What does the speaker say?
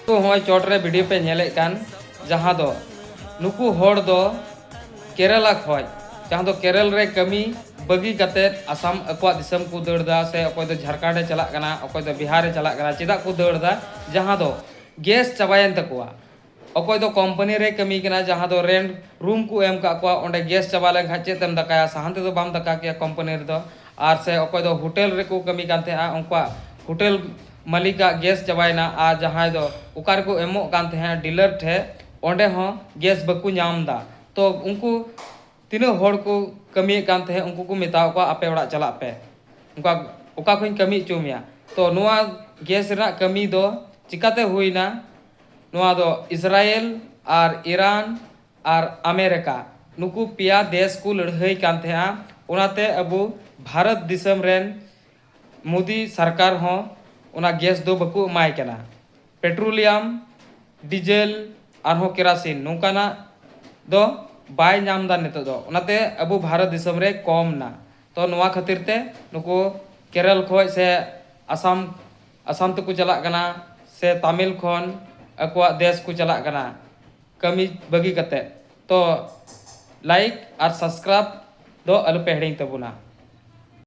तो हॉय चोट रे वीडियो पे नेले कान जहां दो नुकु होड़ दो केरला खोज जहां दो केरल रे कमी बगी कते असम अकवा दिसम को दौड़दा से अकोय दो झारखंड चला कना अकोय दो बिहार चला कना चेदा को दौड़दा जहां दो गैस चबायन तकवा अकोय दो कंपनी रे कमी कना जहां दो रेंट रूम को एम का को ओंडे गैस चबा ले खाचे तम दकाया साहन ते दो बाम दका के कंपनी रे दो आर से अकोय दो होटल रे को कमी कानते आ उनका होटल मालिका गैस चबायना आ जहां दो उकार को एमो कानते हैं डीलर ठे ओंडे हो गैस बकु नामदा तो उनको तीनों होड़ को कमी कानते हैं उनको को मेताव को आपे ओड़ा चला पे उनका उका कोई कमी चुमिया तो नुआ गैस रा कमी दो चिकाते हुईना नुआ दो इजराइल और ईरान और अमेरिका नुकु पिया देश को लड़ाई कानते हैं उनाते अबु भारत दिसम रेन मोदी सरकार हो उना गैस दो बकु माय कना पेट्रोलियम डीजल और केरासिन नौकाना दो बाय नाम दा नितो दो उनाते अबु भारत दिसम रे कम ना तो नुआ खातिर ते नुको केरल खोज से असम तक चला कना से तमिल खन अकवा देश को चला कना कमी बगी कते तो लाइक और सब्सक्राइब दो अलपे हेडिंग तबुना।